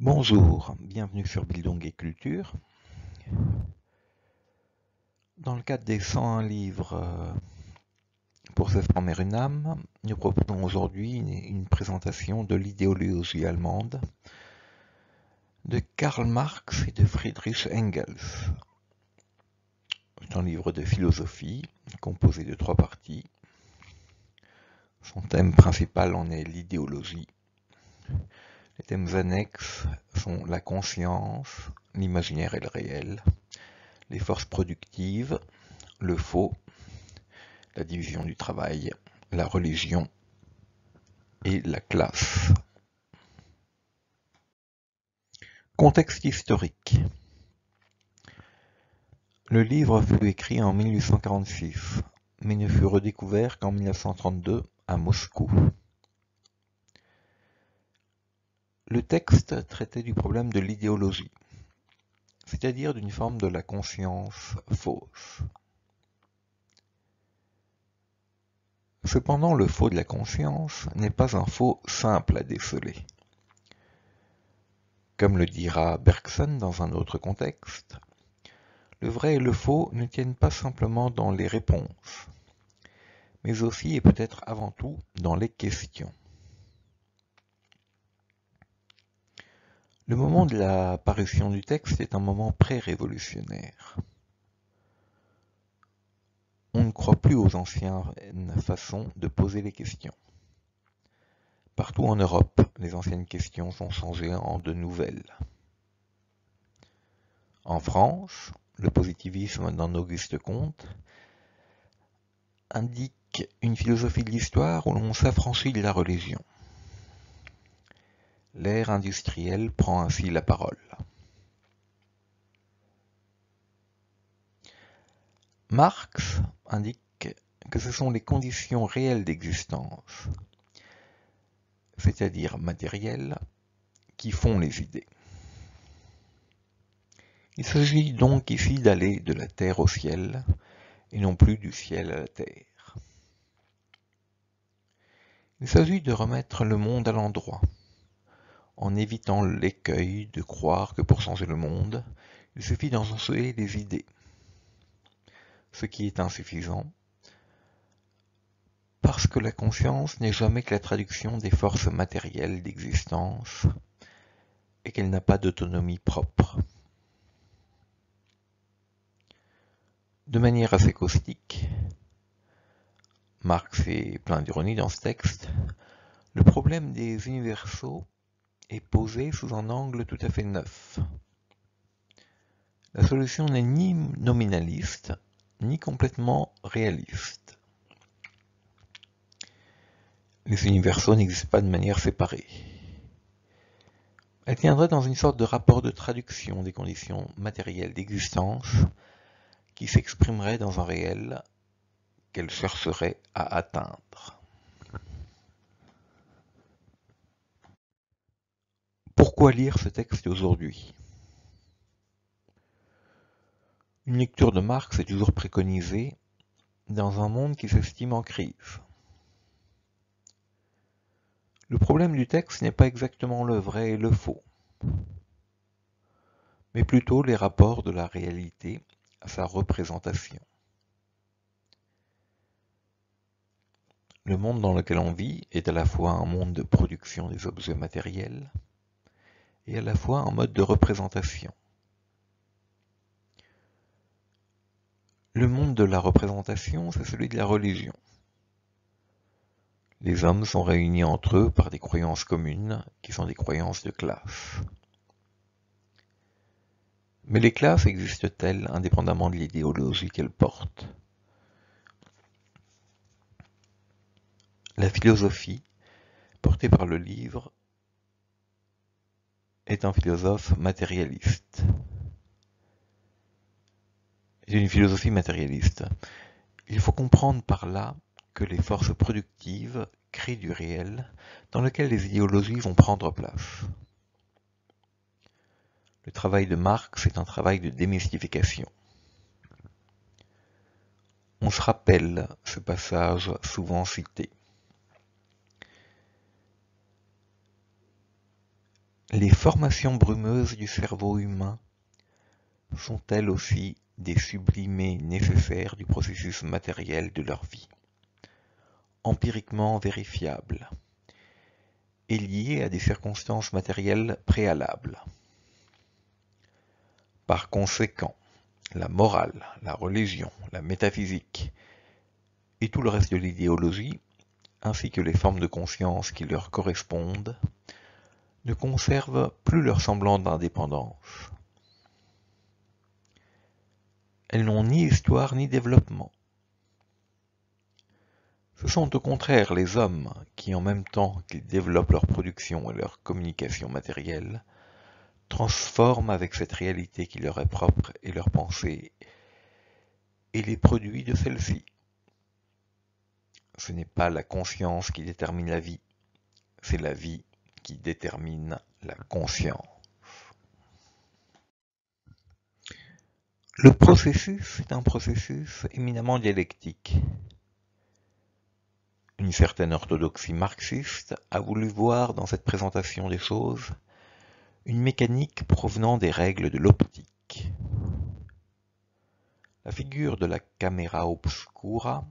Bonjour, bienvenue sur Bildung et Culture. Dans le cadre des 101 livres pour se former une âme, nous proposons aujourd'hui une présentation de l'idéologie allemande de Karl Marx et de Friedrich Engels. C'est un livre de philosophie composé de 3 parties. Son thème principal en est l'idéologie. Les thèmes annexes sont la conscience, l'imaginaire et le réel, les forces productives, le faux, la division du travail, la religion et la classe. Contexte historique. Le livre fut écrit en 1846, mais ne fut redécouvert qu'en 1932 à Moscou. Le texte traitait du problème de l'idéologie, c'est-à-dire d'une forme de la conscience fausse. Cependant, le faux de la conscience n'est pas un faux simple à déceler. Comme le dira Bergson dans un autre contexte, le vrai et le faux ne tiennent pas simplement dans les réponses, mais aussi et peut-être avant tout dans les questions. Le moment de la parution du texte est un moment pré-révolutionnaire. On ne croit plus aux anciennes façons de poser les questions. Partout en Europe, les anciennes questions sont changées en de nouvelles. En France, le positivisme d'un Auguste Comte indique une philosophie de l'histoire où l'on s'affranchit de la religion. L'ère industrielle prend ainsi la parole. Marx indique que ce sont les conditions réelles d'existence, c'est-à-dire matérielles, qui font les idées. Il s'agit donc ici d'aller de la terre au ciel, et non plus du ciel à la terre. Il s'agit de remettre le monde à l'endroit, en évitant l'écueil de croire que pour changer le monde, il suffit d'en changer les idées, ce qui est insuffisant, parce que la conscience n'est jamais que la traduction des forces matérielles d'existence, et qu'elle n'a pas d'autonomie propre. De manière assez caustique, Marx est plein d'ironie dans ce texte, le problème des universaux est posé sous un angle tout à fait neuf. La solution n'est ni nominaliste, ni complètement réaliste. Les universaux n'existent pas de manière séparée. Elle tiendrait dans une sorte de rapport de traduction des conditions matérielles d'existence qui s'exprimerait dans un réel qu'elle chercherait à atteindre. Pourquoi lire ce texte aujourd'hui? Une lecture de Marx est toujours préconisée dans un monde qui s'estime en crise. Le problème du texte n'est pas exactement le vrai et le faux, mais plutôt les rapports de la réalité à sa représentation. Le monde dans lequel on vit est à la fois un monde de production des objets matériels et à la fois un mode de représentation. Le monde de la représentation, c'est celui de la religion. Les hommes sont réunis entre eux par des croyances communes qui sont des croyances de classe. Mais les classes existent-elles indépendamment de l'idéologie qu'elles portent? La philosophie, portée par le livre, est un philosophe matérialiste. C'est une philosophie matérialiste. Il faut comprendre par là que les forces productives créent du réel dans lequel les idéologies vont prendre place. Le travail de Marx est un travail de démystification. On se rappelle ce passage souvent cité. Les formations brumeuses du cerveau humain sont-elles aussi des sublimés nécessaires du processus matériel de leur vie, empiriquement vérifiables et liés à des circonstances matérielles préalables. Par conséquent, la morale, la religion, la métaphysique et tout le reste de l'idéologie, ainsi que les formes de conscience qui leur correspondent, ne conservent plus leur semblant d'indépendance. Elles n'ont ni histoire ni développement. Ce sont au contraire les hommes qui, en même temps qu'ils développent leur production et leur communication matérielle, transforment avec cette réalité qui leur est propre et leur pensée, et les produits de celle-ci. Ce n'est pas la conscience qui détermine la vie, c'est la vie qui détermine la conscience. Le processus est un processus éminemment dialectique. Une certaine orthodoxie marxiste a voulu voir dans cette présentation des choses une mécanique provenant des règles de l'optique. La figure de la camera obscura,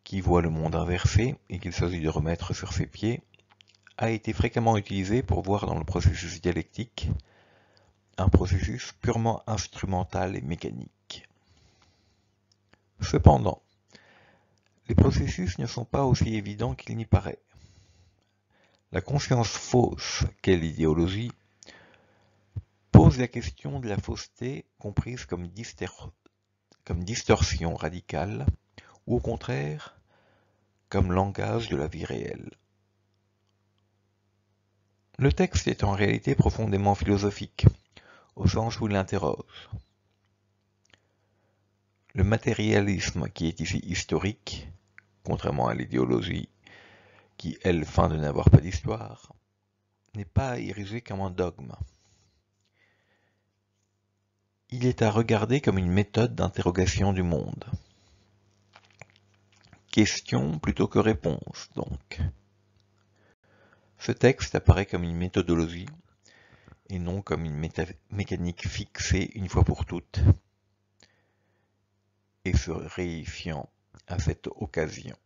qui voit le monde inversé et qu'il s'agit de remettre sur ses pieds, a été fréquemment utilisée pour voir dans le processus dialectique un processus purement instrumental et mécanique. Cependant, les processus ne sont pas aussi évidents qu'il n'y paraît. La conscience fausse qu'est l'idéologie pose la question de la fausseté comprise comme distorsion radicale ou au contraire comme langage de la vie réelle. Le texte est en réalité profondément philosophique, au sens où il interroge. Le matérialisme qui est ici historique, contrairement à l'idéologie qui, elle, feint de n'avoir pas d'histoire, n'est pas érigé comme un dogme. Il est à regarder comme une méthode d'interrogation du monde. Question plutôt que réponse, donc. Ce texte apparaît comme une méthodologie et non comme une mécanique fixée une fois pour toutes et se réifiant à cette occasion.